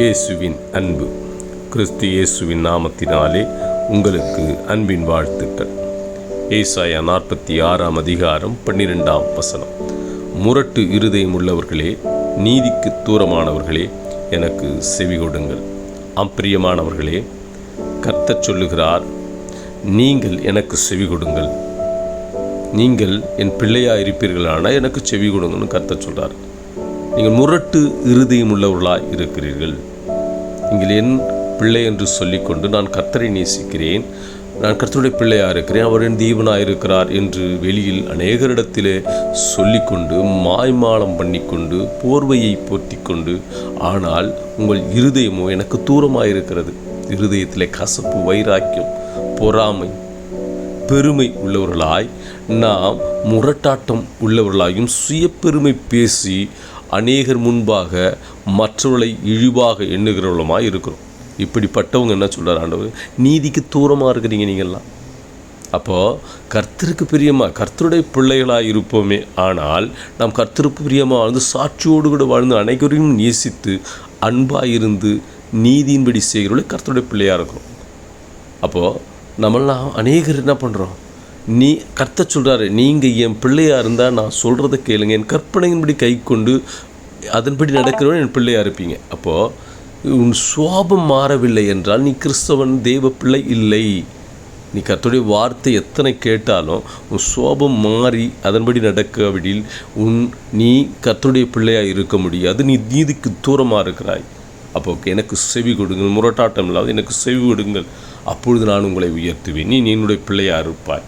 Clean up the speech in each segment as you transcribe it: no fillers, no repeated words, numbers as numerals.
இயேசுவின் அன்பு. கிறிஸ்து இயேசுவின் நாமத்தினாலே உங்களுக்கு அன்பின் வாழ்த்துக்கள். ஏசாயா 46 அதிகாரம் 12 முரட்டு இருதயம் உள்ளவர்களே, நீதிக்கு தூரமானவர்களே, எனக்கு செவி கொடுங்கள். அம்பிரியமானவர்களே, கர்த்தர் சொல்லுகிறார், நீங்கள் எனக்கு செவி கொடுங்கள். நீங்கள் என் பிள்ளையாக இருப்பீர்களானால் எனக்கு செவி கொடுங்கன்னு கர்த்தர் சொல்கிறார். நீங்கள் முரட்டு இருதயம் உள்ளவர்களாக இருக்கிறீர்கள். நீங்கள் என் பிள்ளை என்று சொல்லிக்கொண்டு நான் கர்த்தரை நேசிக்கிறேன், நான் கர்த்தருடைய பிள்ளையாக இருக்கிறேன், அவர் என் தீவனாக இருக்கிறார் என்று வெளியில் அநேகரிடத்திலே சொல்லிக்கொண்டு மாய்மாலம் பண்ணிக்கொண்டு போர்வையை போர்த்திக்கொண்டு, ஆனால் உங்கள் இருதயமோ எனக்கு தூரமாக இருக்கிறது. இருதயத்திலே கசப்பு, வைராக்கியம், பொறாமை, பெருமை உள்ளவர்களாய், நாம் முரட்டாட்டம் உள்ளவர்களாயும் சுய பெருமை பேசி அநேகர் முன்பாக மற்றவர்களை இழிவாக எண்ணுகிறவர்களுமாய் இருக்கிறோம். இப்படிப்பட்டவங்க என்ன சொல்கிறார் ஆண்டவர்? நீதிக்கு தூரமாக இருக்கிறீங்க நீங்கள்லாம். அப்போது கர்த்தருக்கு பிரியமாக கர்த்தருடைய பிள்ளைகளாக இருப்போமே, ஆனால் நாம் கர்த்தருக்கு பிரியமாக வாழ்ந்து சாட்சியோடு கூட வாழ்ந்து அனைவரையும் நேசித்து அன்பாக இருந்து நீதியின்படி செய்கிறவர்களே கர்த்தருடைய பிள்ளையாக இருக்கிறோம். அப்போது நம்மளாம் அநேகர் என்ன பண்ணுறோம்? கர்த்தர் சொல்கிறாரு, நீங்கள் என் பிள்ளையாக இருந்தால் நான் சொல்கிறத கேளுங்க, என் கற்பனையின்படி கை கொண்டு அதன்படி நடக்கிறவன் என் பிள்ளையாக இருப்பீங்க. அப்போது உன் சுவாபம் மாறவில்லை என்றால் நீ கிறிஸ்தவன், தேவ பிள்ளை இல்லை. நீ கர்த்தருடைய வார்த்தை எத்தனை கேட்டாலும் உன் சுவாபம் மாறி அதன்படி நடக்கவிடில் நீ கர்த்தருடைய பிள்ளையாக இருக்க முடியாது. நீ நீதிக்கு தூரமாக இருக்கிறாய். அப்போ எனக்கு செவி கொடுங்கள், முரட்டாட்டம் இல்லாத எனக்கு செவி கொடுங்கள், அப்பொழுது நான் உங்களை உயர்த்துவேன், நீ என்னுடைய பிள்ளையாக இருப்பாய்.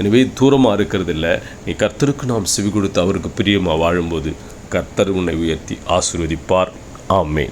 எனவே தூரமாக இருக்கிறதில்ல, நீ கர்த்தருக்கு நாம் செவி கொடுத்து அவருக்கு பிரியமாக வாழும்போது கர்த்தர் உன்னை உயர்த்தி ஆசீர்வதிப்பார். ஆமென்.